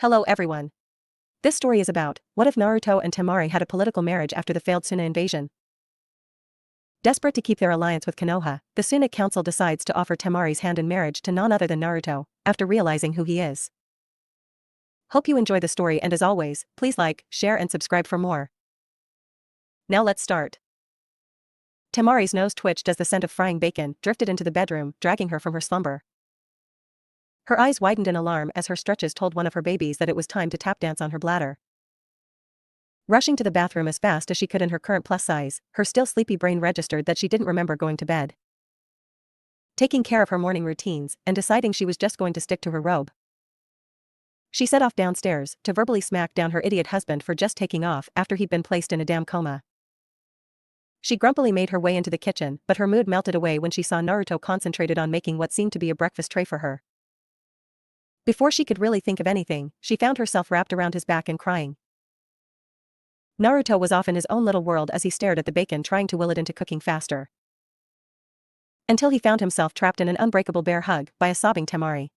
Hello everyone. This story is about, what if Naruto and Temari had a political marriage after the failed Suna invasion? Desperate to keep their alliance with Konoha, the Suna council decides to offer Temari's hand in marriage to none other than Naruto, after realizing who he is. Hope you enjoy the story, and as always, please like, share and subscribe for more. Now let's start. Temari's nose twitched as the scent of frying bacon drifted into the bedroom, dragging her from her slumber. Her eyes widened in alarm as her stretches told one of her babies that it was time to tap dance on her bladder. Rushing to the bathroom as fast as she could in her current plus size, her still sleepy brain registered that she didn't remember going to bed. Taking care of her morning routines and deciding she was just going to stick to her robe, she set off downstairs to verbally smack down her idiot husband for just taking off after he'd been placed in a damn coma. She grumpily made her way into the kitchen, but her mood melted away when she saw Naruto concentrated on making what seemed to be a breakfast tray for her. Before she could really think of anything, she found herself wrapped around his back and crying. Naruto was off in his own little world as he stared at the bacon, trying to will it into cooking faster. Until he found himself trapped in an unbreakable bear hug by a sobbing Temari.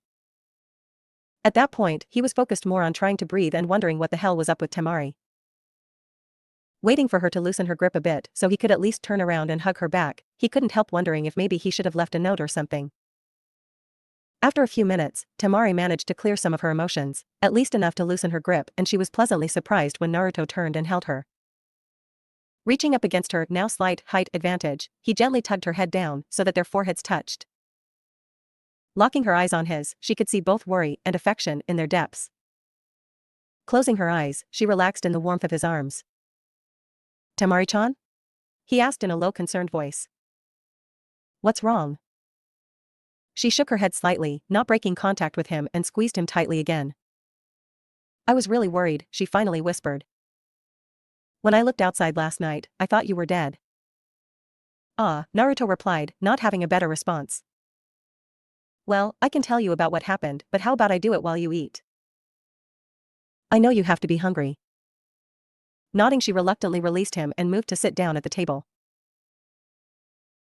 At that point, he was focused more on trying to breathe and wondering what the hell was up with Temari. Waiting for her to loosen her grip a bit so he could at least turn around and hug her back, he couldn't help wondering if maybe he should have left a note or something. After a few minutes, Temari managed to clear some of her emotions, at least enough to loosen her grip, and she was pleasantly surprised when Naruto turned and held her. Reaching up against her now slight height advantage, he gently tugged her head down so that their foreheads touched. Locking her eyes on his, she could see both worry and affection in their depths. Closing her eyes, she relaxed in the warmth of his arms. "Temari-chan?" he asked in a low, concerned voice. "What's wrong?" She shook her head slightly, not breaking contact with him, and squeezed him tightly again. "I was really worried," she finally whispered. "When I looked outside last night, I thought you were dead." "Ah," Naruto replied, not having a better response. "Well, I can tell you about what happened, but how about I do it while you eat?" "I know you have to be hungry." Nodding, she reluctantly released him and moved to sit down at the table.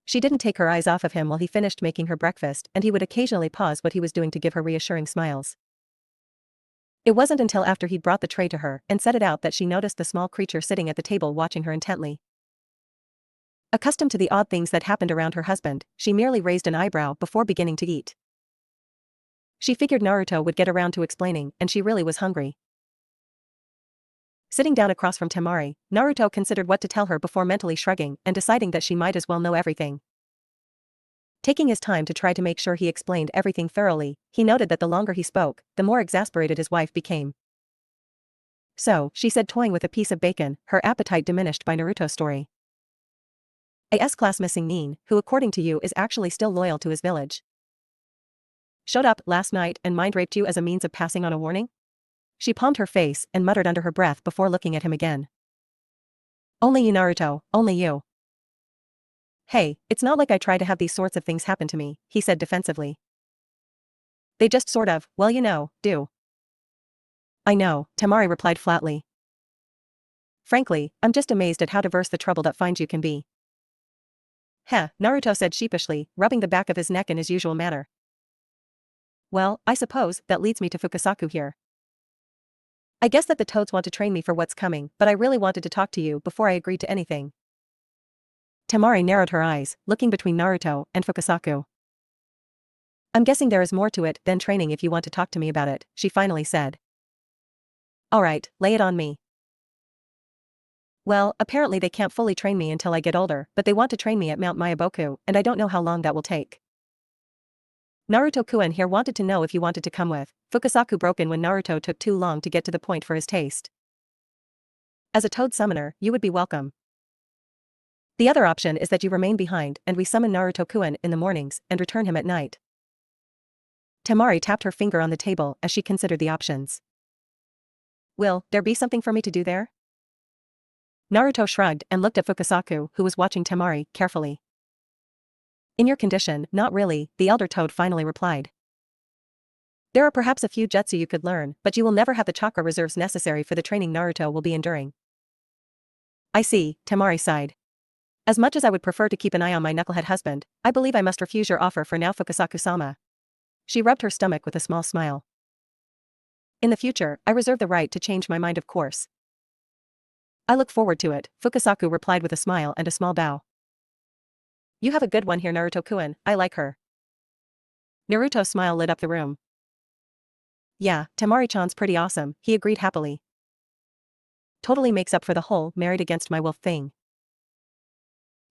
She didn't take her eyes off of him while he finished making her breakfast, and he would occasionally pause what he was doing to give her reassuring smiles. It wasn't until after he'd brought the tray to her and set it out that she noticed the small creature sitting at the table watching her intently. Accustomed to the odd things that happened around her husband, she merely raised an eyebrow before beginning to eat. She figured Naruto would get around to explaining, and she really was hungry. Sitting down across from Temari, Naruto considered what to tell her before mentally shrugging and deciding that she might as well know everything. Taking his time to try to make sure he explained everything thoroughly, he noted that the longer he spoke, the more exasperated his wife became. "So," she said, toying with a piece of bacon, her appetite diminished by Naruto's story. "A S-class missing Nin, who according to you is actually still loyal to his village, showed up last night and mind-raped you as a means of passing on a warning?" She palmed her face and muttered under her breath before looking at him again. "Only you, Naruto, only you." "Hey, it's not like I try to have these sorts of things happen to me," he said defensively. "They just sort of, well, do." "I know," Temari replied flatly. "Frankly, I'm just amazed at how diverse the trouble that finds you can be." "Heh," Naruto said sheepishly, rubbing the back of his neck in his usual manner. "Well, I suppose that leads me to Fukasaku here. I guess that the toads want to train me for what's coming, but I really wanted to talk to you before I agreed to anything." Temari narrowed her eyes, looking between Naruto and Fukasaku. "I'm guessing there is more to it than training if you want to talk to me about it," she finally said. "Alright, lay it on me." "Well, apparently they can't fully train me until I get older, but they want to train me at Mount Mayaboku, and I don't know how long that will take. Naruto-kun here wanted to know if you wanted to come with." Fukasaku broke in when Naruto took too long to get to the point for his taste. "As a toad summoner, you would be welcome. The other option is that you remain behind and we summon Naruto-kun in the mornings and return him at night." Temari tapped her finger on the table as she considered the options. "Will there be something for me to do there?" Naruto shrugged and looked at Fukasaku, who was watching Temari carefully. "In your condition, not really," the elder toad finally replied. "There are perhaps a few jutsu you could learn, but you will never have the chakra reserves necessary for the training Naruto will be enduring." "I see," Temari sighed. "As much as I would prefer to keep an eye on my knucklehead husband, I believe I must refuse your offer for now, Fukasaku-sama." She rubbed her stomach with a small smile. In the future, I reserve the right to change my mind, of course. I look forward to it, Fukasaku replied with a smile and a small bow. You have a good one here, Naruto-kun, I like her. Naruto's smile lit up the room. Yeah, Temari-chan's pretty awesome, he agreed happily. Totally makes up for the whole married against my will thing.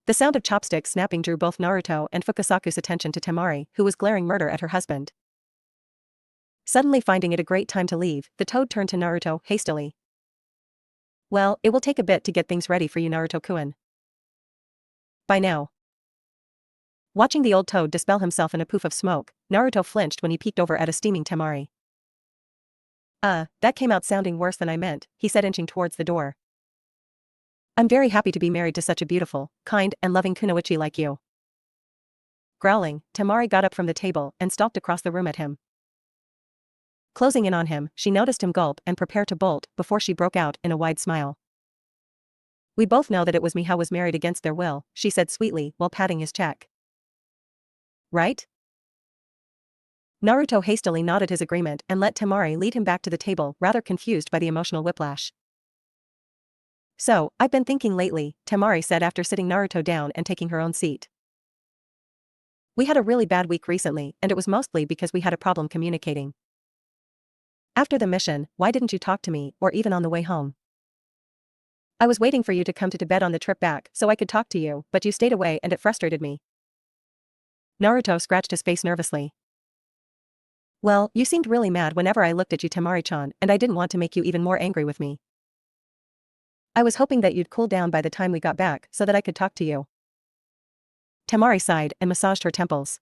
The sound of chopsticks snapping drew both Naruto and Fukasaku's attention to Temari, who was glaring murder at her husband. Suddenly finding it a great time to leave, the toad turned to Naruto hastily. Well, it will take a bit to get things ready for you, Naruto-kun. Bye now. Watching the old toad dispel himself in a poof of smoke, Naruto flinched when he peeked over at a steaming Temari. That came out sounding worse than I meant, he said, inching towards the door. I'm very happy to be married to such a beautiful, kind, and loving kunoichi like you. Growling, Temari got up from the table and stalked across the room at him. Closing in on him, she noticed him gulp and prepare to bolt before she broke out in a wide smile. We both know that it was me who was married against their will, she said sweetly while patting his cheek. Right? Naruto hastily nodded his agreement and let Temari lead him back to the table, rather confused by the emotional whiplash. So, I've been thinking lately, Temari said after sitting Naruto down and taking her own seat. We had a really bad week recently, and it was mostly because we had a problem communicating. After the mission, why didn't you talk to me, or even on the way home? I was waiting for you to come to bed on the trip back so I could talk to you, but you stayed away and it frustrated me. Naruto scratched his face nervously. Well, you seemed really mad whenever I looked at you, Temari-chan, and I didn't want to make you even more angry with me. I was hoping that you'd cool down by the time we got back so that I could talk to you. Temari sighed and massaged her temples.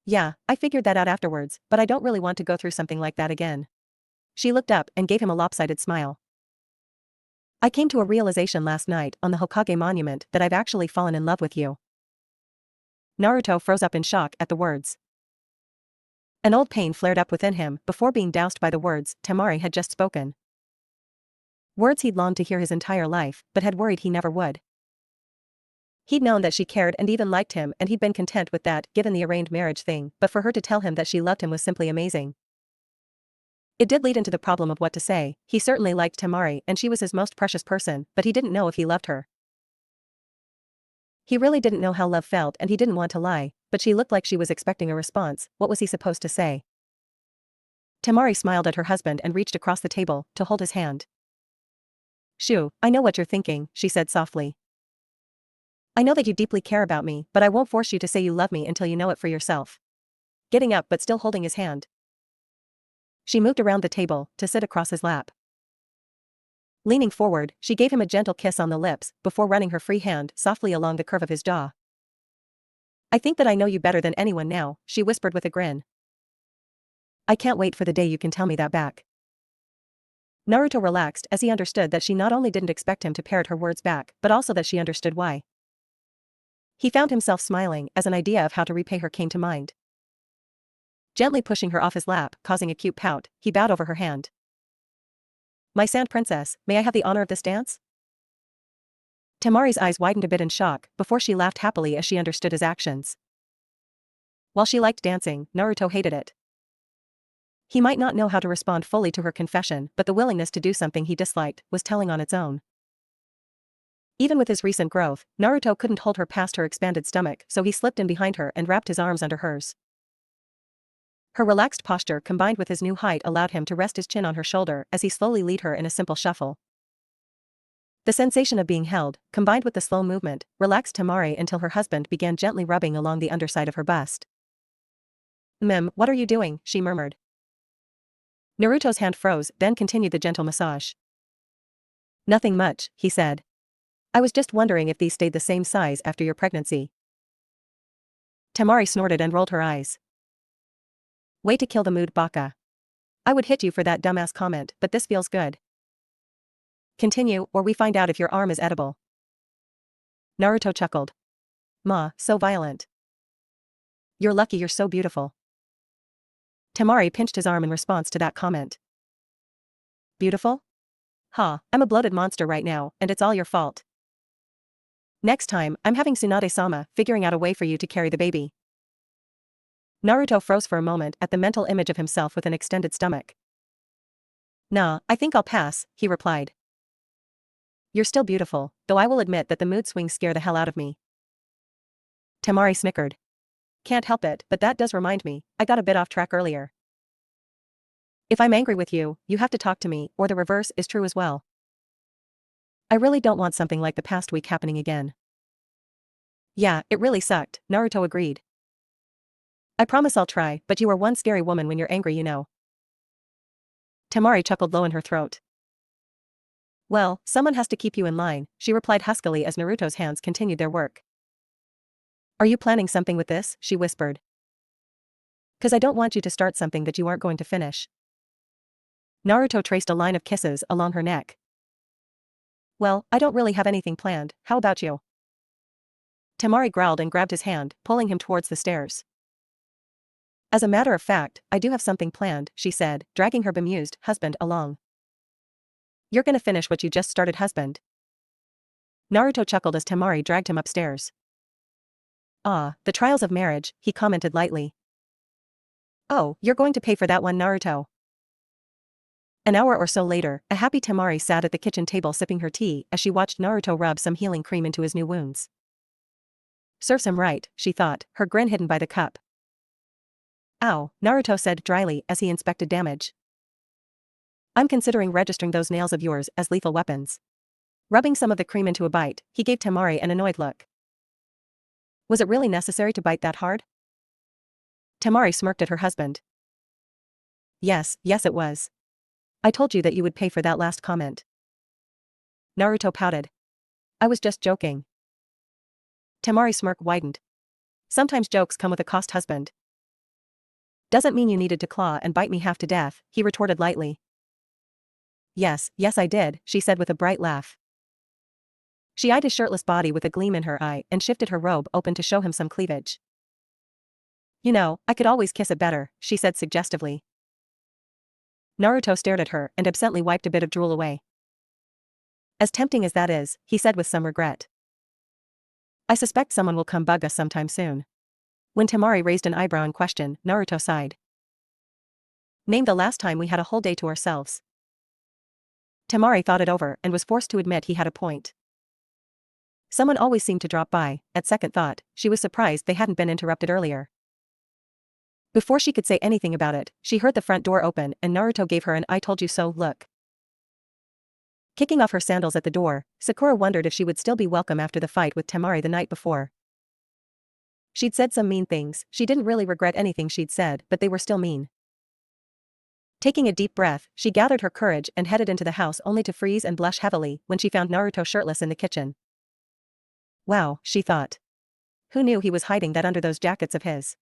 Yeah, I figured that out afterwards, but I don't really want to go through something like that again. She looked up and gave him a lopsided smile. I came to a realization last night on the Hokage monument that I've actually fallen in love with you. Naruto froze up in shock at the words. An old pain flared up within him before being doused by the words Temari had just spoken. Words he'd longed to hear his entire life, but had worried he never would. He'd known that she cared and even liked him, and he'd been content with that, given the arranged marriage thing, but for her to tell him that she loved him was simply amazing. It did lead into the problem of what to say. He certainly liked Temari and she was his most precious person, but he didn't know if he loved her. He really didn't know how love felt and he didn't want to lie, but she looked like she was expecting a response. What was he supposed to say? Temari smiled at her husband and reached across the table to hold his hand. Shoo, I know what you're thinking, she said softly. I know that you deeply care about me, but I won't force you to say you love me until you know it for yourself. Getting up but still holding his hand. She moved around the table to sit across his lap. Leaning forward, she gave him a gentle kiss on the lips before running her free hand softly along the curve of his jaw. I think that I know you better than anyone now, she whispered with a grin. I can't wait for the day you can tell me that back. Naruto relaxed as he understood that she not only didn't expect him to parrot her words back, but also that she understood why. He found himself smiling as an idea of how to repay her came to mind. Gently pushing her off his lap, causing a cute pout, he bowed over her hand. My sand princess, may I have the honor of this dance? Temari's eyes widened a bit in shock before she laughed happily as she understood his actions. While she liked dancing, Naruto hated it. He might not know how to respond fully to her confession, but the willingness to do something he disliked was telling on its own. Even with his recent growth, Naruto couldn't hold her past her expanded stomach, so he slipped in behind her and wrapped his arms under hers. Her relaxed posture combined with his new height allowed him to rest his chin on her shoulder as he slowly led her in a simple shuffle. The sensation of being held, combined with the slow movement, relaxed Temari until her husband began gently rubbing along the underside of her bust. What are you doing?" she murmured. Naruto's hand froze, then continued the gentle massage. Nothing much, he said. I was just wondering if these stayed the same size after your pregnancy. Temari snorted and rolled her eyes. Way to kill the mood, Baka. I would hit you for that dumbass comment, but this feels good. Continue, or we find out if your arm is edible. Naruto chuckled. Ma, so violent. You're lucky you're so beautiful. Temari pinched his arm in response to that comment. Beautiful? Ha, I'm a bloated monster right now, and it's all your fault. Next time, I'm having Tsunade-sama figuring out a way for you to carry the baby. Naruto froze for a moment at the mental image of himself with an extended stomach. Nah, I think I'll pass, he replied. You're still beautiful, though I will admit that the mood swings scare the hell out of me. Temari snickered. Can't help it, but that does remind me, I got a bit off track earlier. If I'm angry with you, you have to talk to me, or the reverse is true as well. I really don't want something like the past week happening again. Yeah, it really sucked, Naruto agreed. I promise I'll try, but you are one scary woman when you're angry, you know. Temari chuckled low in her throat. Well, someone has to keep you in line, she replied huskily as Naruto's hands continued their work. Are you planning something with this? She whispered. 'Cause I don't want you to start something that you aren't going to finish. Naruto traced a line of kisses along her neck. Well, I don't really have anything planned, how about you? Temari growled and grabbed his hand, pulling him towards the stairs. As a matter of fact, I do have something planned, she said, dragging her bemused husband along. You're gonna finish what you just started, husband. Naruto chuckled as Temari dragged him upstairs. Ah, the trials of marriage, he commented lightly. Oh, you're going to pay for that one, Naruto. An hour or so later, a happy Temari sat at the kitchen table sipping her tea as she watched Naruto rub some healing cream into his new wounds. Serves him right, she thought, her grin hidden by the cup. Ow, Naruto said dryly as he inspected damage. I'm considering registering those nails of yours as lethal weapons. Rubbing some of the cream into a bite, he gave Temari an annoyed look. Was it really necessary to bite that hard? Temari smirked at her husband. Yes, it was. I told you that you would pay for that last comment. Naruto pouted. I was just joking. Temari's smirk widened. Sometimes jokes come with a cost, husband. Doesn't mean you needed to claw and bite me half to death, he retorted lightly. Yes, I did, she said with a bright laugh. She eyed his shirtless body with a gleam in her eye and shifted her robe open to show him some cleavage. You know, I could always kiss it better, she said suggestively. Naruto stared at her and absently wiped a bit of drool away. As tempting as that is, he said with some regret. I suspect someone will come bug us sometime soon. When Temari raised an eyebrow in question, Naruto sighed. Name the last time we had a whole day to ourselves. Temari thought it over and was forced to admit he had a point. Someone always seemed to drop by. At second thought, she was surprised they hadn't been interrupted earlier. Before she could say anything about it, she heard the front door open and Naruto gave her an I told you so look. Kicking off her sandals at the door, Sakura wondered if she would still be welcome after the fight with Temari the night before. She'd said some mean things, she didn't really regret anything she'd said, but they were still mean. Taking a deep breath, she gathered her courage and headed into the house only to freeze and blush heavily when she found Naruto shirtless in the kitchen. Wow, she thought. Who knew he was hiding that under those jackets of his?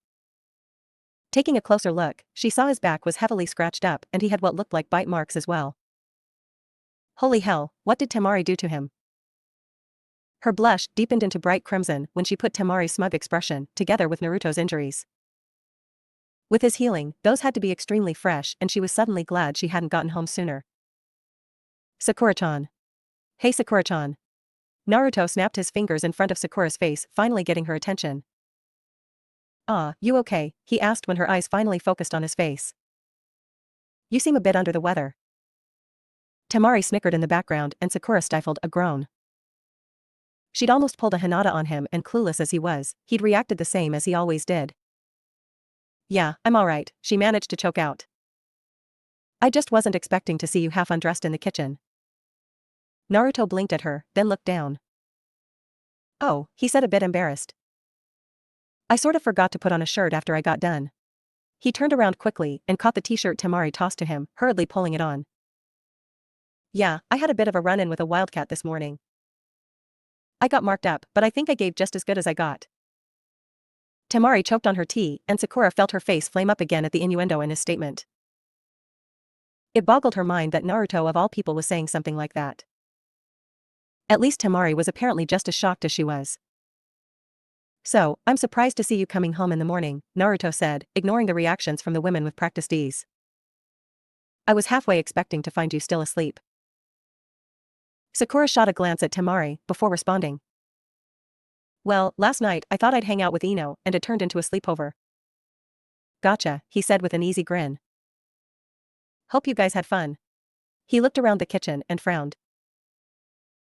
Taking a closer look, she saw his back was heavily scratched up and he had what looked like bite marks as well. Holy hell, what did Temari do to him? Her blush deepened into bright crimson when she put Temari's smug expression together with Naruto's injuries. With his healing, those had to be extremely fresh and she was suddenly glad she hadn't gotten home sooner. Sakura-chan. Hey Sakura-chan. Naruto snapped his fingers in front of Sakura's face, finally getting her attention. Ah, you okay? He asked when her eyes finally focused on his face. You seem a bit under the weather. Temari snickered in the background and Sakura stifled a groan. She'd almost pulled a Hinata on him and clueless as he was, he'd reacted the same as he always did. Yeah, I'm alright, she managed to choke out. I just wasn't expecting to see you half undressed in the kitchen. Naruto blinked at her, then looked down. Oh, he said a bit embarrassed. I sort of forgot to put on a shirt after I got done. He turned around quickly and caught the t-shirt Temari tossed to him, hurriedly pulling it on. Yeah, I had a bit of a run-in with a wildcat this morning. I got marked up, but I think I gave just as good as I got. Temari choked on her tea and Sakura felt her face flame up again at the innuendo in his statement. It boggled her mind that Naruto of all people was saying something like that. At least Temari was apparently just as shocked as she was. So, I'm surprised to see you coming home in the morning, Naruto said, ignoring the reactions from the women with practiced ease. I was halfway expecting to find you still asleep. Sakura shot a glance at Temari before responding. Well, last night I thought I'd hang out with Ino and it turned into a sleepover. Gotcha, he said with an easy grin. Hope you guys had fun. He looked around the kitchen and frowned.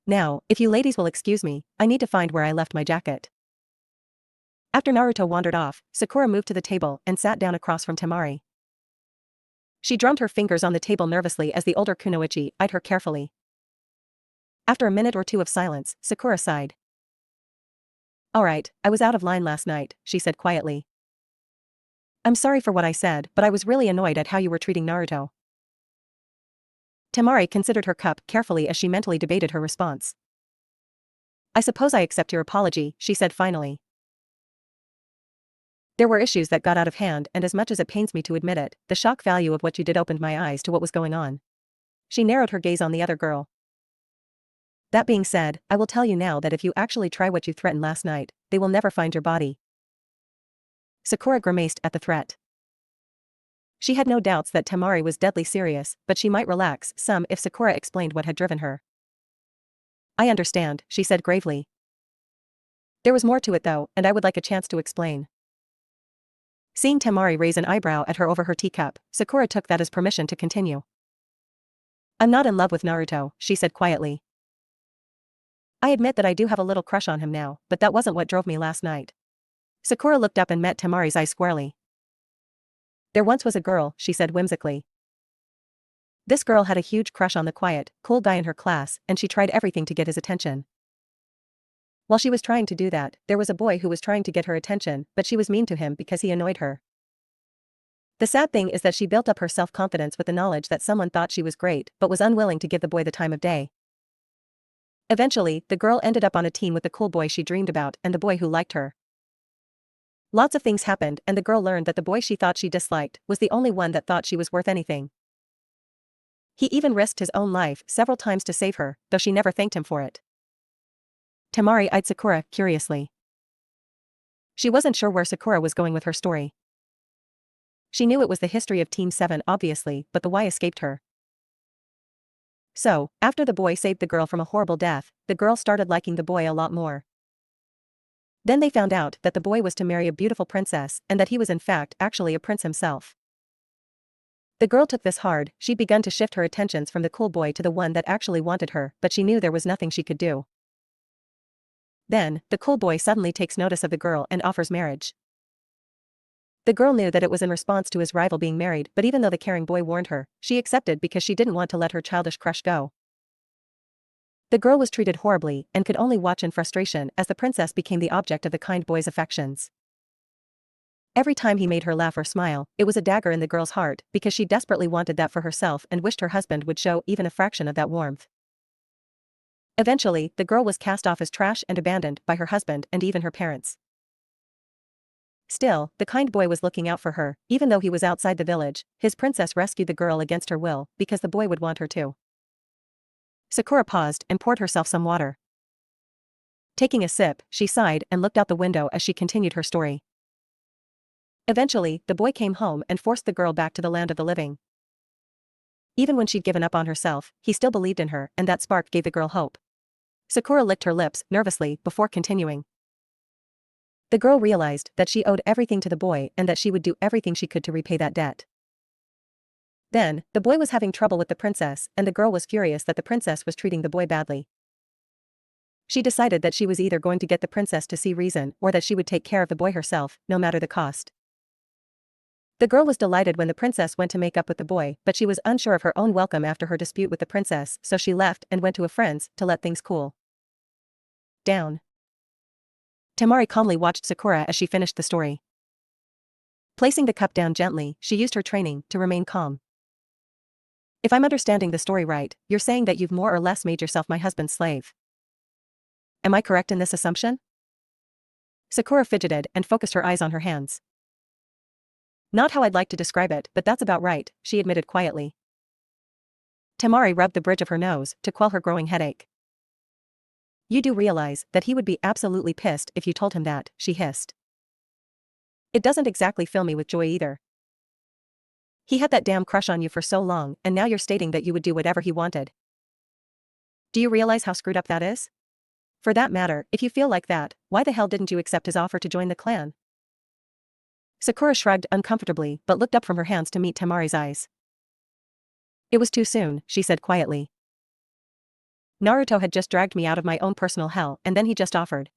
Now, if you ladies will excuse me, I need to find where I left my jacket. After Naruto wandered off, Sakura moved to the table and sat down across from Temari. She drummed her fingers on the table nervously as the older kunoichi eyed her carefully. After a minute or two of silence, Sakura sighed. Alright, I was out of line last night, she said quietly. I'm sorry for what I said, but I was really annoyed at how you were treating Naruto. Temari considered her cup carefully as she mentally debated her response. I suppose I accept your apology, she said finally. There were issues that got out of hand, and as much as it pains me to admit it, the shock value of what you did opened my eyes to what was going on. She narrowed her gaze on the other girl. That being said, I will tell you now that if you actually try what you threatened last night, they will never find your body. Sakura grimaced at the threat. She had no doubts that Temari was deadly serious, but she might relax some if Sakura explained what had driven her. I understand, she said gravely. There was more to it though, and I would like a chance to explain. Seeing Temari raise an eyebrow at her over her teacup, Sakura took that as permission to continue. I'm not in love with Naruto, she said quietly. I admit that I do have a little crush on him now, but that wasn't what drove me last night. Sakura looked up and met Temari's eyes squarely. There once was a girl, she said whimsically. This girl had a huge crush on the quiet, cool guy in her class, and she tried everything to get his attention. While she was trying to do that, there was a boy who was trying to get her attention, but she was mean to him because he annoyed her. The sad thing is that she built up her self-confidence with the knowledge that someone thought she was great, but was unwilling to give the boy the time of day. Eventually, the girl ended up on a team with the cool boy she dreamed about and the boy who liked her. Lots of things happened and the girl learned that the boy she thought she disliked was the only one that thought she was worth anything. He even risked his own life several times to save her, though she never thanked him for it. Temari eyed Sakura curiously. She wasn't sure where Sakura was going with her story. She knew it was the history of Team 7 obviously, but the why escaped her. So, after the boy saved the girl from a horrible death, the girl started liking the boy a lot more. Then they found out that the boy was to marry a beautiful princess and that he was in fact actually a prince himself. The girl took this hard. She'd begun to shift her attentions from the cool boy to the one that actually wanted her, but she knew there was nothing she could do. Then, the cool boy suddenly takes notice of the girl and offers marriage. The girl knew that it was in response to his rival being married, but even though the caring boy warned her, she accepted because she didn't want to let her childish crush go. The girl was treated horribly and could only watch in frustration as the princess became the object of the kind boy's affections. Every time he made her laugh or smile, it was a dagger in the girl's heart because she desperately wanted that for herself and wished her husband would show even a fraction of that warmth. Eventually, the girl was cast off as trash and abandoned by her husband and even her parents. Still, the kind boy was looking out for her, even though he was outside the village. His princess rescued the girl against her will because the boy would want her to. Sakura paused and poured herself some water. Taking a sip, she sighed and looked out the window as she continued her story. Eventually, the boy came home and forced the girl back to the land of the living. Even when she'd given up on herself, he still believed in her, and that spark gave the girl hope. Sakura licked her lips nervously before continuing. The girl realized that she owed everything to the boy and that she would do everything she could to repay that debt. Then, the boy was having trouble with the princess, and the girl was furious that the princess was treating the boy badly. She decided that she was either going to get the princess to see reason or that she would take care of the boy herself, no matter the cost. The girl was delighted when the princess went to make up with the boy, but she was unsure of her own welcome after her dispute with the princess, so she left and went to a friend's to let things cool down. Temari calmly watched Sakura as she finished the story. Placing the cup down gently, she used her training to remain calm. If I'm understanding the story right, you're saying that you've more or less made yourself my husband's slave. Am I correct in this assumption? Sakura fidgeted and focused her eyes on her hands. Not how I'd like to describe it, but that's about right, she admitted quietly. Temari rubbed the bridge of her nose to quell her growing headache. You do realize that he would be absolutely pissed if you told him that, she hissed. It doesn't exactly fill me with joy either. He had that damn crush on you for so long, and now you're stating that you would do whatever he wanted. Do you realize how screwed up that is? For that matter, if you feel like that, why the hell didn't you accept his offer to join the clan? Sakura shrugged uncomfortably but looked up from her hands to meet Temari's eyes. It was too soon, she said quietly. Naruto had just dragged me out of my own personal hell and then he just offered.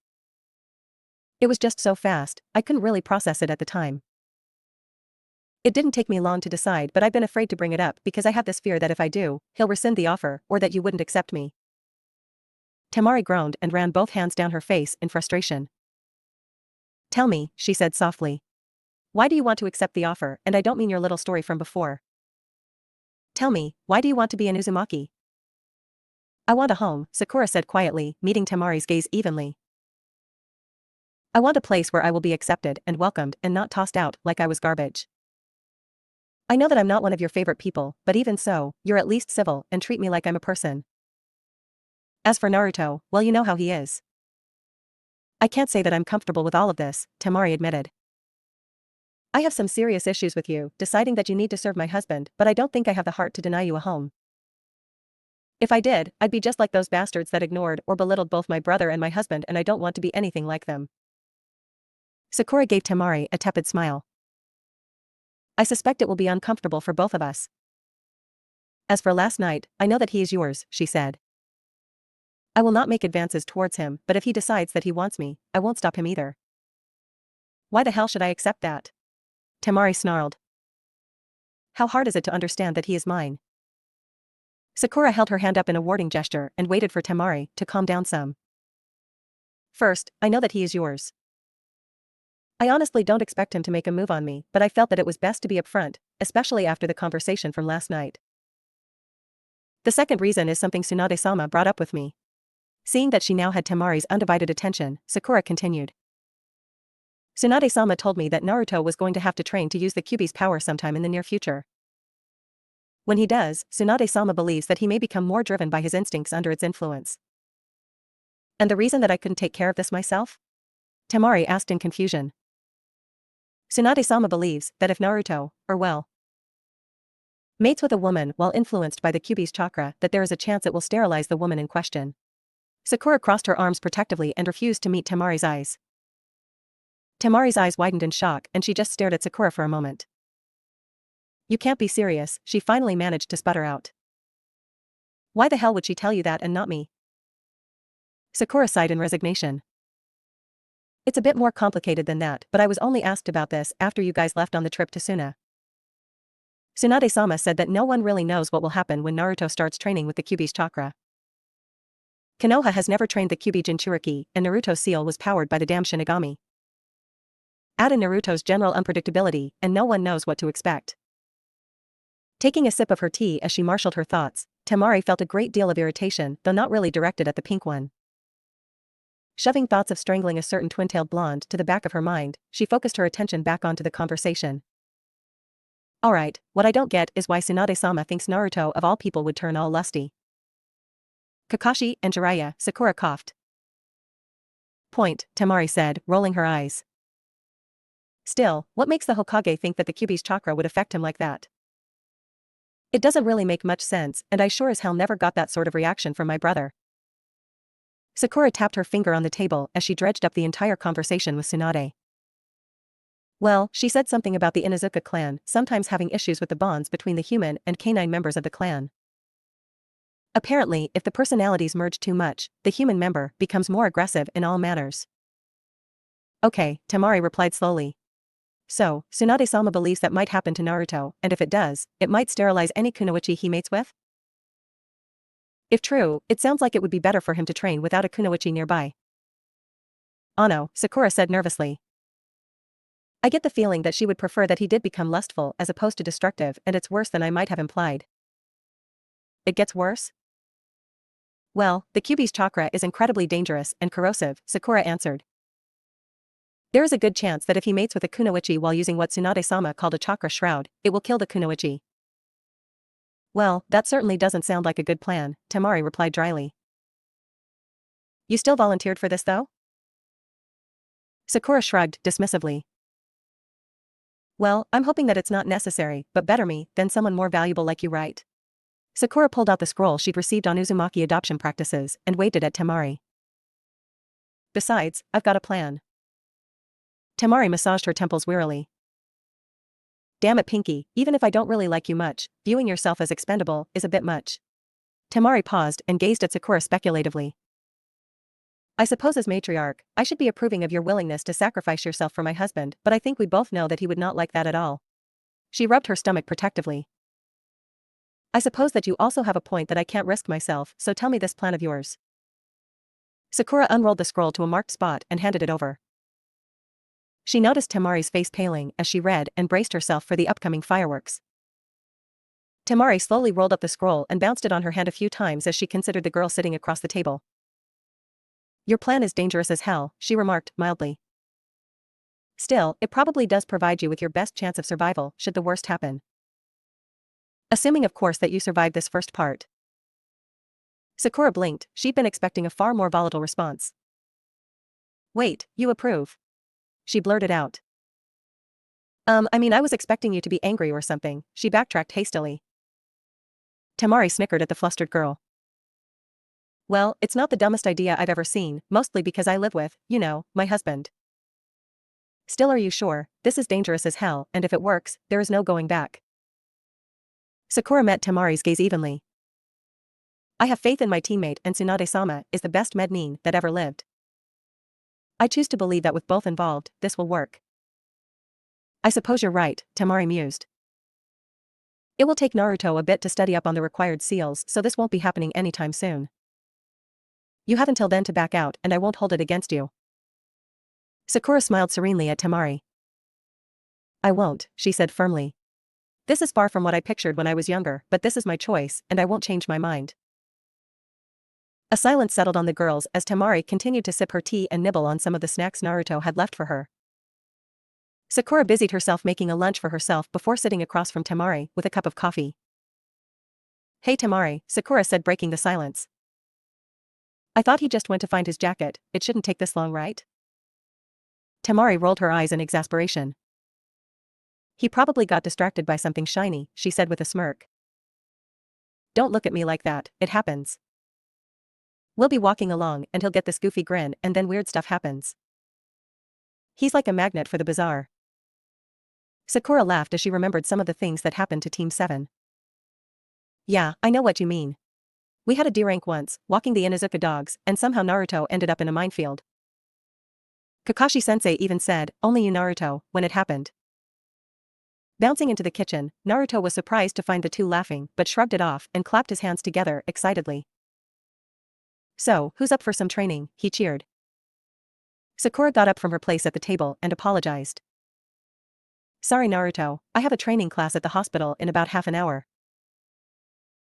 It was just so fast, I couldn't really process it at the time. It didn't take me long to decide, but I've been afraid to bring it up because I have this fear that if I do, he'll rescind the offer or that you wouldn't accept me. Temari groaned and ran both hands down her face in frustration. Tell me, she said softly. Why do you want to accept the offer, and I don't mean your little story from before. Tell me, why do you want to be an Uzumaki? I want a home, Sakura said quietly, meeting Temari's gaze evenly. I want a place where I will be accepted and welcomed and not tossed out like I was garbage. I know that I'm not one of your favorite people, but even so, you're at least civil and treat me like I'm a person. As for Naruto, well, you know how he is. I can't say that I'm comfortable with all of this, Temari admitted. I have some serious issues with you, deciding that you need to serve my husband, but I don't think I have the heart to deny you a home. If I did, I'd be just like those bastards that ignored or belittled both my brother and my husband, and I don't want to be anything like them. Sakura gave Temari a tepid smile. I suspect it will be uncomfortable for both of us. As for last night, I know that he is yours, she said. I will not make advances towards him, but if he decides that he wants me, I won't stop him either. Why the hell should I accept that? Temari snarled. How hard is it to understand that he is mine? Sakura held her hand up in a warning gesture and waited for Temari to calm down some. First, I know that he is yours. I honestly don't expect him to make a move on me, but I felt that it was best to be upfront, especially after the conversation from last night. The second reason is something Tsunade-sama brought up with me. Seeing that she now had Temari's undivided attention, Sakura continued. Tsunade-sama told me that Naruto was going to have to train to use the Kyuubi's power sometime in the near future. When he does, Tsunade-sama believes that he may become more driven by his instincts under its influence. And the reason that I couldn't take care of this myself? Temari asked in confusion. Tsunade-sama believes that if Naruto, mates with a woman while influenced by the Kyuubi's chakra, that there is a chance it will sterilize the woman in question. Sakura crossed her arms protectively and refused to meet Temari's eyes. Temari's eyes widened in shock and she just stared at Sakura for a moment. You can't be serious, she finally managed to sputter out. Why the hell would she tell you that and not me? Sakura sighed in resignation. It's a bit more complicated than that, but I was only asked about this after you guys left on the trip to Suna. Tsunade-sama said that no one really knows what will happen when Naruto starts training with the Kyuubi's chakra. Konoha has never trained the Kyuubi Jinchuriki, and Naruto's seal was powered by the damn Shinigami. Add in Naruto's general unpredictability, and no one knows what to expect. Taking a sip of her tea as she marshaled her thoughts, Temari felt a great deal of irritation, though not really directed at the pink one. Shoving thoughts of strangling a certain twin-tailed blonde to the back of her mind, she focused her attention back onto the conversation. Alright, what I don't get is why Tsunade-sama thinks Naruto of all people would turn all lusty. Kakashi and Jiraiya, Sakura coughed. Point, Temari said, rolling her eyes. Still, what makes the Hokage think that the Kyuubi's chakra would affect him like that? It doesn't really make much sense, and I sure as hell never got that sort of reaction from my brother. Sakura tapped her finger on the table as she dredged up the entire conversation with Tsunade. Well, she said something about the Inuzuka clan sometimes having issues with the bonds between the human and canine members of the clan. Apparently, if the personalities merge too much, the human member becomes more aggressive in all manners. Okay, Temari replied slowly. So, Tsunade-sama believes that might happen to Naruto, and if it does, it might sterilize any kunoichi he mates with? If true, it sounds like it would be better for him to train without a kunoichi nearby. Ano, Sakura said nervously. I get the feeling that she would prefer that he did become lustful as opposed to destructive, and it's worse than I might have implied. It gets worse? Well, the Kyuubi's chakra is incredibly dangerous and corrosive, Sakura answered. There is a good chance that if he mates with a kunoichi while using what Tsunade-sama called a chakra shroud, it will kill the kunoichi. Well, that certainly doesn't sound like a good plan, Temari replied dryly. You still volunteered for this though? Sakura shrugged dismissively. Well, I'm hoping that it's not necessary, but better me than someone more valuable like you, right? Sakura pulled out the scroll she'd received on Uzumaki adoption practices and waved it at Temari. Besides, I've got a plan. Temari massaged her temples wearily. Damn it Pinky, even if I don't really like you much, viewing yourself as expendable is a bit much. Temari paused and gazed at Sakura speculatively. I suppose as matriarch, I should be approving of your willingness to sacrifice yourself for my husband, but I think we both know that he would not like that at all. She rubbed her stomach protectively. I suppose that you also have a point that I can't risk myself, so tell me this plan of yours. Sakura unrolled the scroll to a marked spot and handed it over. She noticed Temari's face paling as she read and braced herself for the upcoming fireworks. Temari slowly rolled up the scroll and bounced it on her hand a few times as she considered the girl sitting across the table. Your plan is dangerous as hell, she remarked, mildly. Still, it probably does provide you with your best chance of survival, should the worst happen. Assuming of course that you survived this first part. Sakura blinked, she'd been expecting a far more volatile response. Wait, you approve? She blurted out. I mean I was expecting you to be angry or something, she backtracked hastily. Temari snickered at the flustered girl. Well, it's not the dumbest idea I've ever seen, mostly because I live with, you know, my husband. Still are you sure, this is dangerous as hell, and if it works, there is no going back. Sakura met Temari's gaze evenly. I have faith in my teammate and Tsunade-sama is the best mednin that ever lived. I choose to believe that with both involved, this will work. I suppose you're right, Temari mused. It will take Naruto a bit to study up on the required seals, so this won't be happening anytime soon. You have until then to back out and I won't hold it against you. Sakura smiled serenely at Temari. I won't, she said firmly. This is far from what I pictured when I was younger, but this is my choice, and I won't change my mind. A silence settled on the girls as Temari continued to sip her tea and nibble on some of the snacks Naruto had left for her. Sakura busied herself making a lunch for herself before sitting across from Temari with a cup of coffee. Hey Temari, Sakura said breaking the silence. I thought he just went to find his jacket, it shouldn't take this long, right? Temari rolled her eyes in exasperation. He probably got distracted by something shiny, she said with a smirk. Don't look at me like that, it happens. We'll be walking along and he'll get this goofy grin and then weird stuff happens. He's like a magnet for the bizarre. Sakura laughed as she remembered some of the things that happened to Team 7. Yeah, I know what you mean. We had a D rank once, walking the Inuzuka dogs, and somehow Naruto ended up in a minefield. Kakashi-sensei even said, only you Naruto, when it happened. Bouncing into the kitchen, Naruto was surprised to find the two laughing but shrugged it off and clapped his hands together excitedly. So, who's up for some training, he cheered. Sakura got up from her place at the table and apologized. Sorry Naruto, I have a training class at the hospital in about half an hour.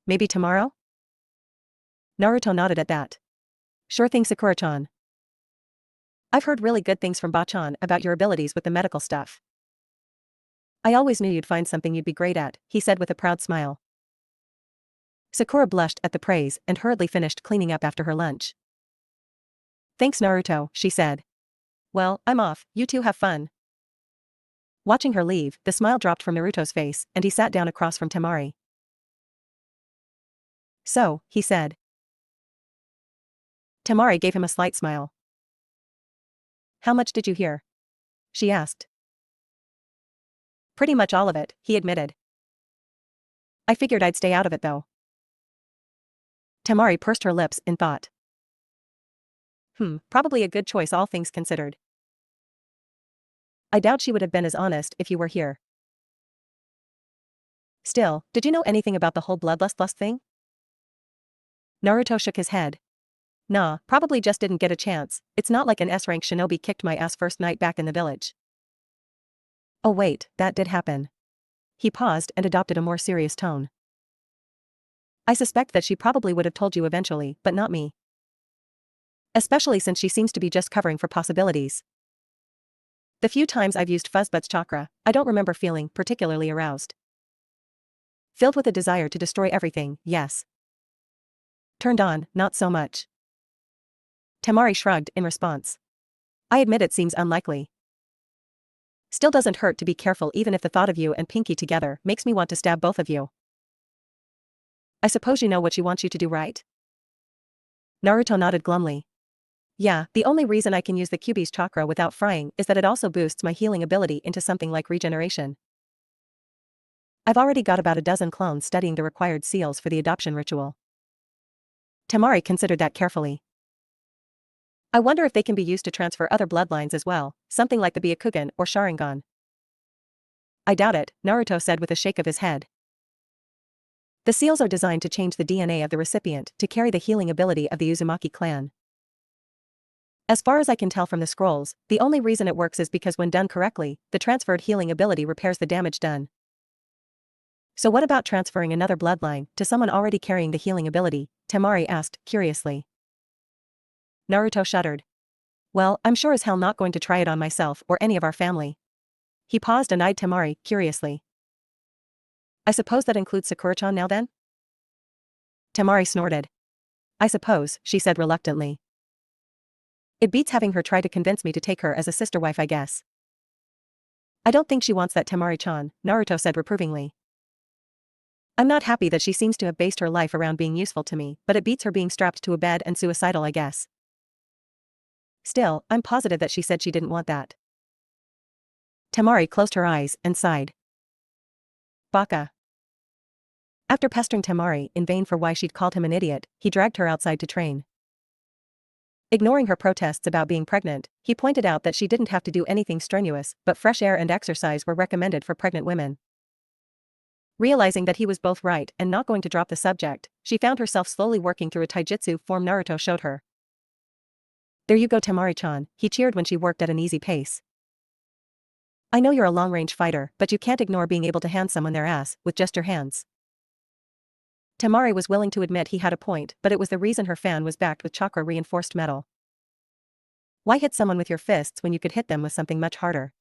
Maybe tomorrow? Naruto nodded at that. Sure thing Sakura-chan. I've heard really good things from Ba-chan about your abilities with the medical stuff. I always knew you'd find something you'd be great at, he said with a proud smile. Sakura blushed at the praise and hurriedly finished cleaning up after her lunch. Thanks Naruto, she said. Well, I'm off, you two have fun. Watching her leave, the smile dropped from Naruto's face and he sat down across from Temari. So, he said. Temari gave him a slight smile. How much did you hear? She asked. Pretty much all of it, he admitted. I figured I'd stay out of it though. Temari pursed her lips in thought. Probably a good choice all things considered. I doubt she would have been as honest if you were here. Still, did you know anything about the whole bloodlust thing? Naruto shook his head. Nah, probably just didn't get a chance, it's not like an S-rank shinobi kicked my ass first night back in the village. Oh wait, that did happen. He paused and adopted a more serious tone. I suspect that she probably would have told you eventually, but not me. Especially since she seems to be just covering for possibilities. The few times I've used Fuzzbud's chakra, I don't remember feeling particularly aroused. Filled with a desire to destroy everything, yes. Turned on, not so much. Temari shrugged in response. I admit it seems unlikely. Still doesn't hurt to be careful even if the thought of you and Pinky together makes me want to stab both of you. I suppose you know what she wants you to do, right? Naruto nodded glumly. Yeah, the only reason I can use the Kyuubi's chakra without frying is that it also boosts my healing ability into something like regeneration. I've already got about a dozen clones studying the required seals for the adoption ritual. Temari considered that carefully. I wonder if they can be used to transfer other bloodlines as well, something like the Byakugan or Sharingan. I doubt it, Naruto said with a shake of his head. The seals are designed to change the DNA of the recipient to carry the healing ability of the Uzumaki clan. As far as I can tell from the scrolls, the only reason it works is because when done correctly, the transferred healing ability repairs the damage done. So what about transferring another bloodline to someone already carrying the healing ability? Temari asked, curiously. Naruto shuddered. Well, I'm sure as hell not going to try it on myself or any of our family. He paused and eyed Temari, curiously. I suppose that includes Sakura-chan now then? Temari snorted. I suppose, she said reluctantly. It beats having her try to convince me to take her as a sister wife, I guess. I don't think she wants that, Temari-chan, Naruto said reprovingly. I'm not happy that she seems to have based her life around being useful to me, but it beats her being strapped to a bed and suicidal, I guess. Still, I'm positive that she said she didn't want that. Temari closed her eyes and sighed. Baka. After pestering Temari in vain for why she'd called him an idiot, he dragged her outside to train. Ignoring her protests about being pregnant, he pointed out that she didn't have to do anything strenuous, but fresh air and exercise were recommended for pregnant women. Realizing that he was both right and not going to drop the subject, she found herself slowly working through a taijutsu form Naruto showed her. There you go, Temari-chan, he cheered when she worked at an easy pace. I know you're a long-range fighter, but you can't ignore being able to hand someone their ass with just your hands. Temari was willing to admit he had a point, but it was the reason her fan was backed with chakra-reinforced metal. Why hit someone with your fists when you could hit them with something much harder?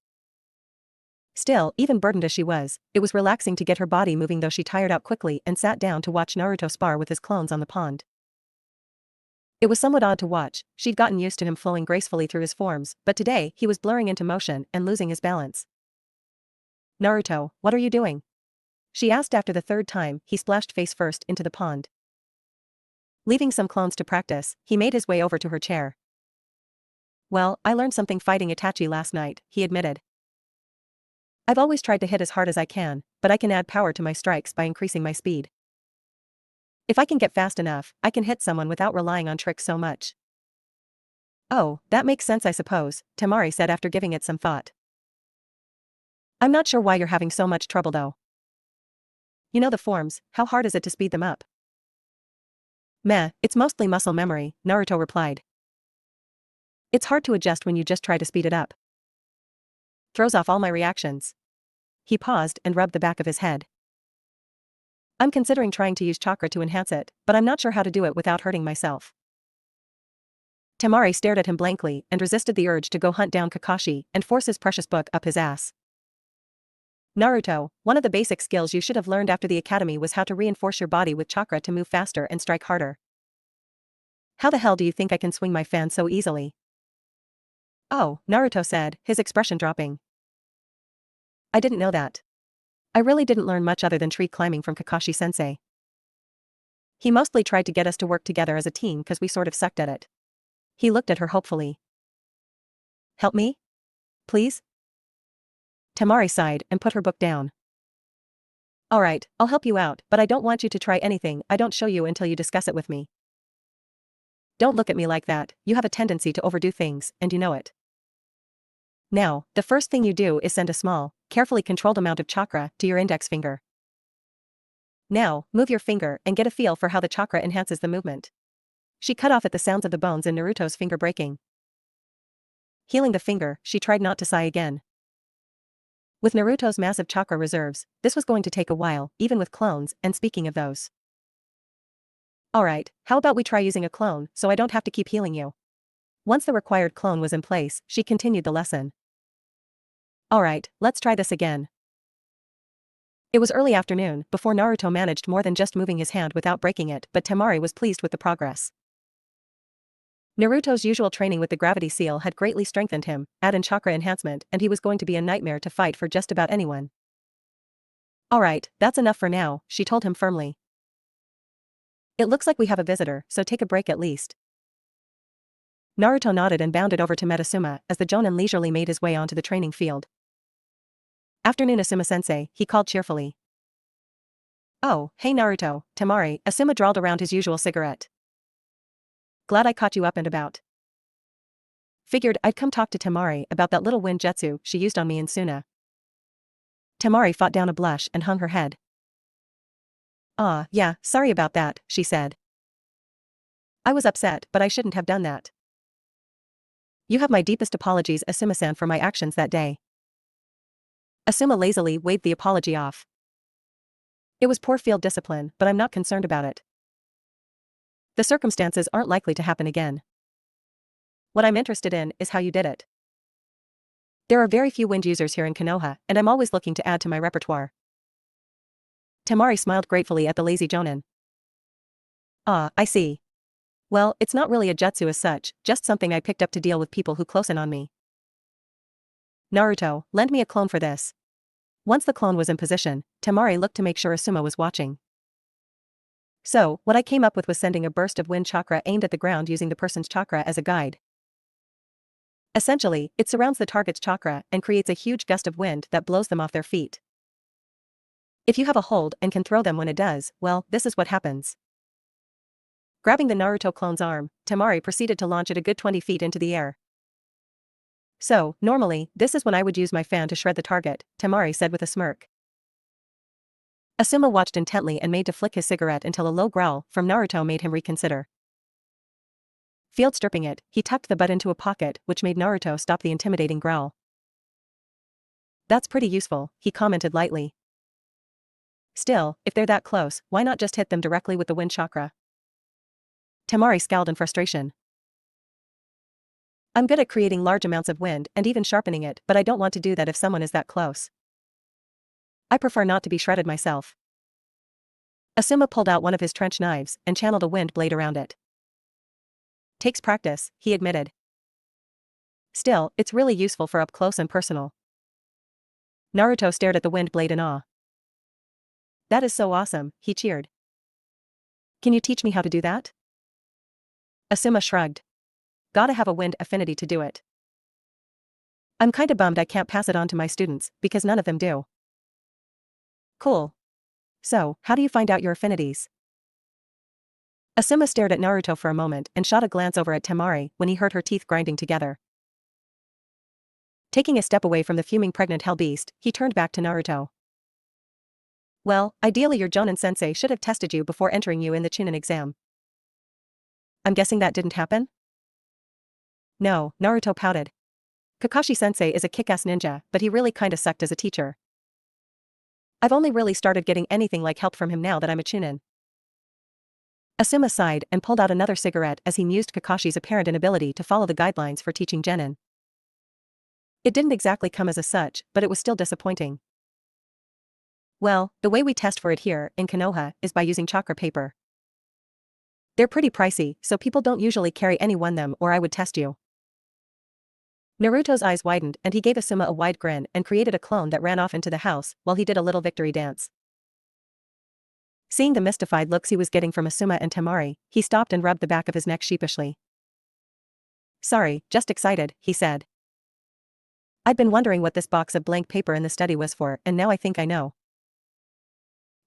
Still, even burdened as she was, it was relaxing to get her body moving, though she tired out quickly and sat down to watch Naruto spar with his clones on the pond. It was somewhat odd to watch, she'd gotten used to him flowing gracefully through his forms, but today he was blurring into motion and losing his balance. Naruto, what are you doing? She asked after the third time he splashed face first into the pond. Leaving some clones to practice, he made his way over to her chair. Well, I learned something fighting Itachi last night, he admitted. I've always tried to hit as hard as I can, but I can add power to my strikes by increasing my speed. If I can get fast enough, I can hit someone without relying on tricks so much. Oh, that makes sense, I suppose, Temari said after giving it some thought. I'm not sure why you're having so much trouble though. You know the forms, how hard is it to speed them up? Meh, it's mostly muscle memory, Naruto replied. It's hard to adjust when you just try to speed it up. Throws off all my reactions. He paused and rubbed the back of his head. I'm considering trying to use chakra to enhance it, but I'm not sure how to do it without hurting myself. Temari stared at him blankly and resisted the urge to go hunt down Kakashi and force his precious book up his ass. Naruto, one of the basic skills you should have learned after the academy was how to reinforce your body with chakra to move faster and strike harder. How the hell do you think I can swing my fan so easily? Oh, Naruto said, his expression dropping. I didn't know that. I really didn't learn much other than tree climbing from Kakashi-sensei. He mostly tried to get us to work together as a team because we sort of sucked at it. He looked at her hopefully. Help me? Please? Temari sighed and put her book down. Alright, I'll help you out, but I don't want you to try anything I don't show you until you discuss it with me. Don't look at me like that, you have a tendency to overdo things, and you know it. Now, the first thing you do is send a small, carefully controlled amount of chakra to your index finger. Now, move your finger and get a feel for how the chakra enhances the movement. She cut off at the sounds of the bones in Naruto's finger breaking. Healing the finger, she tried not to sigh again. With Naruto's massive chakra reserves, this was going to take a while, even with clones, and speaking of those. Alright, how about we try using a clone so I don't have to keep healing you? Once the required clone was in place, she continued the lesson. Alright, let's try this again. It was early afternoon before Naruto managed more than just moving his hand without breaking it, but Temari was pleased with the progress. Naruto's usual training with the gravity seal had greatly strengthened him, add in chakra enhancement, and he was going to be a nightmare to fight for just about anyone. Alright, that's enough for now, she told him firmly. It looks like we have a visitor, so take a break at least. Naruto nodded and bounded over to Metasuma as the Jonin leisurely made his way onto the training field. Afternoon, Asuma-sensei, he called cheerfully. Oh, hey Naruto, Temari, Asuma drawled around his usual cigarette. Glad I caught you up and about. Figured I'd come talk to Temari about that little wind jutsu she used on me in Suna. Temari fought down a blush and hung her head. Yeah, sorry about that, she said. I was upset, but I shouldn't have done that. You have my deepest apologies, Asuma-san, for my actions that day. Asuma lazily waved the apology off. It was poor field discipline, but I'm not concerned about it. The circumstances aren't likely to happen again. What I'm interested in is how you did it. There are very few wind users here in Konoha, and I'm always looking to add to my repertoire. Temari smiled gratefully at the lazy jonin. I see. Well, it's not really a jutsu as such, just something I picked up to deal with people who close in on me. Naruto, lend me a clone for this. Once the clone was in position, Temari looked to make sure Asuma was watching. So, what I came up with was sending a burst of wind chakra aimed at the ground using the person's chakra as a guide. Essentially, it surrounds the target's chakra and creates a huge gust of wind that blows them off their feet. If you have a hold and can throw them when it does, well, this is what happens. Grabbing the Naruto clone's arm, Temari proceeded to launch it a good 20 feet into the air. So, normally, this is when I would use my fan to shred the target, Temari said with a smirk. Asuma watched intently and made to flick his cigarette until a low growl from Naruto made him reconsider. Field stripping it, he tucked the butt into a pocket, which made Naruto stop the intimidating growl. That's pretty useful, he commented lightly. Still, if they're that close, why not just hit them directly with the wind chakra? Temari scowled in frustration. I'm good at creating large amounts of wind and even sharpening it, but I don't want to do that if someone is that close. I prefer not to be shredded myself. Asuma pulled out one of his trench knives and channeled a wind blade around it. Takes practice, he admitted. Still, it's really useful for up close and personal. Naruto stared at the wind blade in awe. That is so awesome, he cheered. Can you teach me how to do that? Asuma shrugged. Gotta have a wind affinity to do it. I'm kinda bummed I can't pass it on to my students, because none of them do. Cool. So, how do you find out your affinities? Asuma stared at Naruto for a moment and shot a glance over at Temari when he heard her teeth grinding together. Taking a step away from the fuming pregnant hell beast, he turned back to Naruto. Well, ideally your Jonin-sensei should have tested you before entering you in the Chunin exam. I'm guessing that didn't happen? No, Naruto pouted. Kakashi-sensei is a kick-ass ninja, but he really kinda sucked as a teacher. I've only really started getting anything like help from him now that I'm a Chunin. Asuma sighed and pulled out another cigarette as he mused Kakashi's apparent inability to follow the guidelines for teaching genin. It didn't exactly come as a such, but it was still disappointing. Well, the way we test for it here, in Konoha, is by using chakra paper. They're pretty pricey, so people don't usually carry any one them or I would test you. Naruto's eyes widened and he gave Asuma a wide grin and created a clone that ran off into the house while he did a little victory dance. Seeing the mystified looks he was getting from Asuma and Temari, he stopped and rubbed the back of his neck sheepishly. Sorry, just excited, he said. I'd been wondering what this box of blank paper in the study was for, and now I think I know.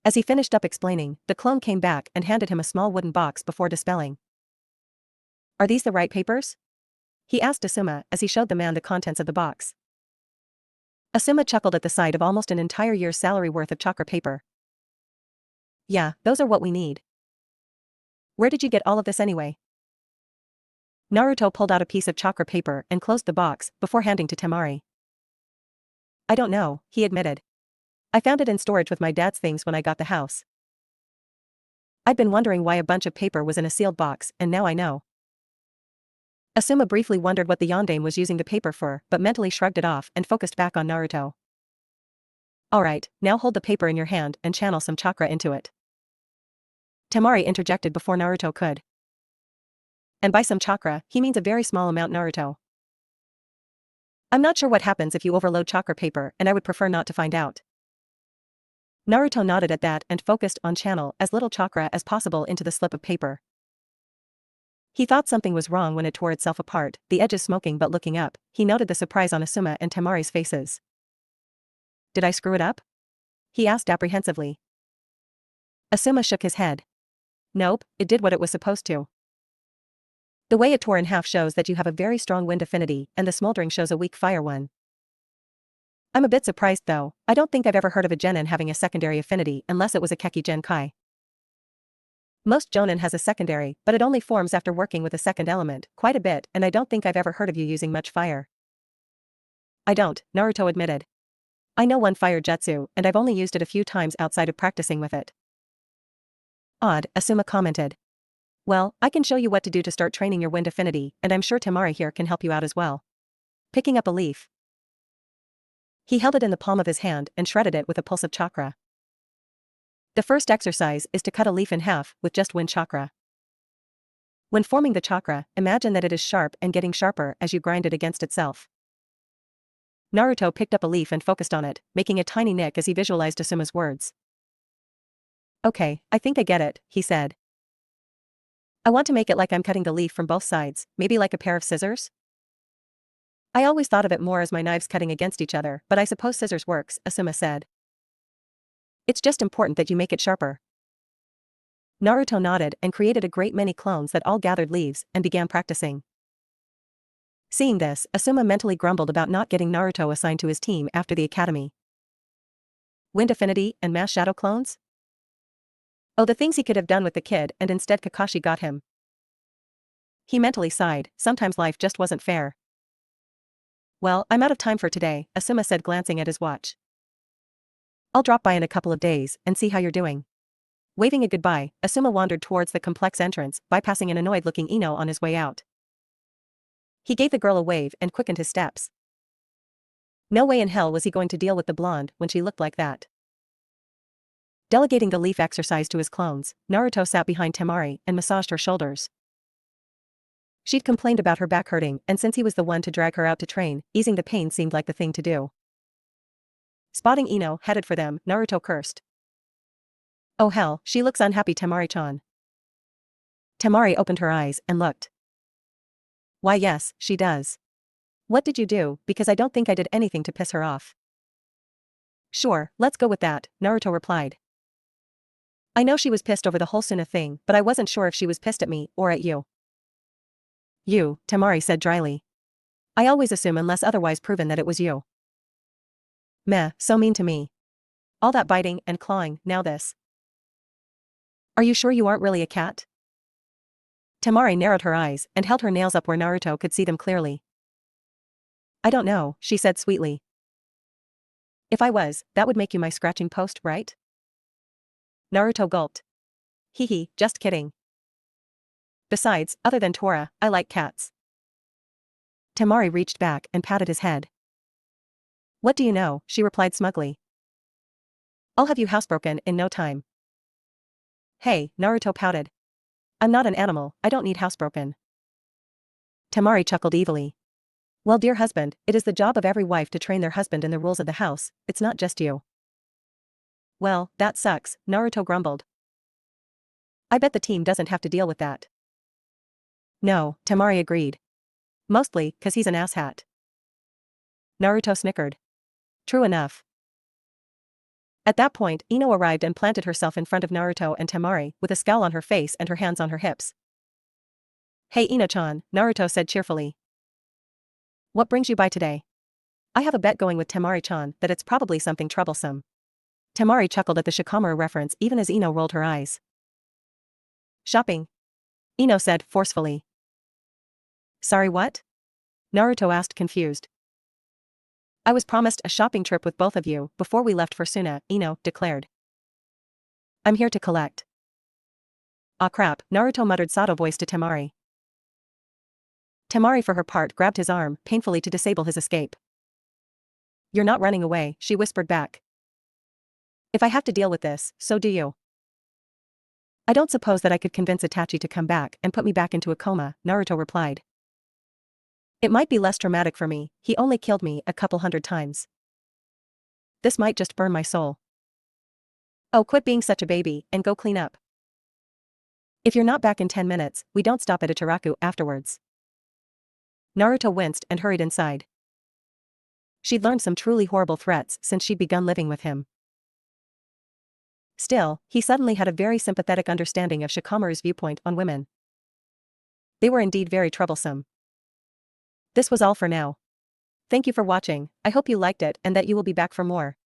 As he finished up explaining, the clone came back and handed him a small wooden box before dispelling. Are these the right papers? He asked Asuma as he showed the man the contents of the box. Asuma chuckled at the sight of almost an entire year's salary worth of chakra paper. Yeah, those are what we need. Where did you get all of this anyway? Naruto pulled out a piece of chakra paper and closed the box before handing to Temari. I don't know, he admitted. I found it in storage with my dad's things when I got the house. I'd been wondering why a bunch of paper was in a sealed box, and now I know. Asuma briefly wondered what the yondaime was using the paper for, but mentally shrugged it off and focused back on Naruto. Alright, now hold the paper in your hand and channel some chakra into it. Temari interjected before Naruto could. And by some chakra, he means a very small amount, Naruto. I'm not sure what happens if you overload chakra paper, and I would prefer not to find out. Naruto nodded at that and focused on channel as little chakra as possible into the slip of paper. He thought something was wrong when it tore itself apart, the edges smoking, but looking up, he noted the surprise on Asuma and Temari's faces. Did I screw it up? He asked apprehensively. Asuma shook his head. Nope, it did what it was supposed to. The way it tore in half shows that you have a very strong wind affinity, and the smoldering shows a weak fire one. I'm a bit surprised though, I don't think I've ever heard of a genin having a secondary affinity unless it was a Keki Genkai. Most jonin has a secondary, but it only forms after working with a second element, quite a bit, and I don't think I've ever heard of you using much fire. I don't, Naruto admitted. I know one fire jutsu, and I've only used it a few times outside of practicing with it. Odd, Asuma commented. Well, I can show you what to do to start training your wind affinity, and I'm sure Temari here can help you out as well. Picking up a leaf. He held it in the palm of his hand and shredded it with a pulse of chakra. The first exercise is to cut a leaf in half with just wind chakra. When forming the chakra, imagine that it is sharp and getting sharper as you grind it against itself. Naruto picked up a leaf and focused on it, making a tiny nick as he visualized Asuma's words. Okay, I think I get it, he said. I want to make it like I'm cutting the leaf from both sides, maybe like a pair of scissors? I always thought of it more as my knives cutting against each other, but I suppose scissors works, Asuma said. It's just important that you make it sharper. Naruto nodded and created a great many clones that all gathered leaves and began practicing. Seeing this, Asuma mentally grumbled about not getting Naruto assigned to his team after the academy. Wind affinity and mass shadow clones? Oh, the things he could have done with the kid, and instead Kakashi got him. He mentally sighed, sometimes life just wasn't fair. Well, I'm out of time for today, Asuma said glancing at his watch. I'll drop by in a couple of days and see how you're doing. Waving a goodbye, Asuma wandered towards the complex entrance, bypassing an annoyed-looking Ino on his way out. He gave the girl a wave and quickened his steps. No way in hell was he going to deal with the blonde when she looked like that. Delegating the leaf exercise to his clones, Naruto sat behind Temari and massaged her shoulders. She'd complained about her back hurting, and since he was the one to drag her out to train, easing the pain seemed like the thing to do. Spotting Ino headed for them, Naruto cursed. Oh hell, she looks unhappy, Temari-chan. Temari opened her eyes and looked. Why yes, she does. What did you do, because I don't think I did anything to piss her off. Sure, let's go with that, Naruto replied. I know she was pissed over the whole Suna thing, but I wasn't sure if she was pissed at me or at you. You, Temari said dryly. I always assume unless otherwise proven that it was you. Meh, so mean to me. All that biting and clawing, now this. Are you sure you aren't really a cat? Temari narrowed her eyes and held her nails up where Naruto could see them clearly. I don't know, she said sweetly. If I was, that would make you my scratching post, right? Naruto gulped. Hee hee, just kidding. Besides, other than Tora, I like cats. Temari reached back and patted his head. What do you know, she replied smugly. I'll have you housebroken in no time. Hey, Naruto pouted. I'm not an animal, I don't need housebroken. Temari chuckled evilly. Well, dear husband, it is the job of every wife to train their husband in the rules of the house, it's not just you. Well, that sucks, Naruto grumbled. I bet the team doesn't have to deal with that. No, Temari agreed. Mostly, 'cause he's an asshat. Naruto snickered. True enough. At that point, Ino arrived and planted herself in front of Naruto and Temari, with a scowl on her face and her hands on her hips. Hey Ino-chan, Naruto said cheerfully. What brings you by today? I have a bet going with Temari-chan that it's probably something troublesome. Temari chuckled at the Shikamaru reference even as Ino rolled her eyes. Shopping? Ino said forcefully. Sorry, what? Naruto asked confused. I was promised a shopping trip with both of you before we left for Suna, Ino declared. I'm here to collect. Aw crap, Naruto muttered Sato voice to Temari. Temari for her part grabbed his arm painfully to disable his escape. You're not running away, she whispered back. If I have to deal with this, so do you. I don't suppose that I could convince Itachi to come back and put me back into a coma, Naruto replied. It might be less traumatic for me, he only killed me a couple hundred times. This might just burn my soul. Oh, quit being such a baby and go clean up. If you're not back in 10 minutes, we don't stop at Itaraku afterwards. Naruto winced and hurried inside. She'd learned some truly horrible threats since she'd begun living with him. Still, he suddenly had a very sympathetic understanding of Shikamaru's viewpoint on women. They were indeed very troublesome. This was all for now. Thank you for watching. I hope you liked it and that you will be back for more.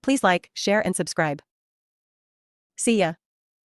Please like, share and subscribe. See ya.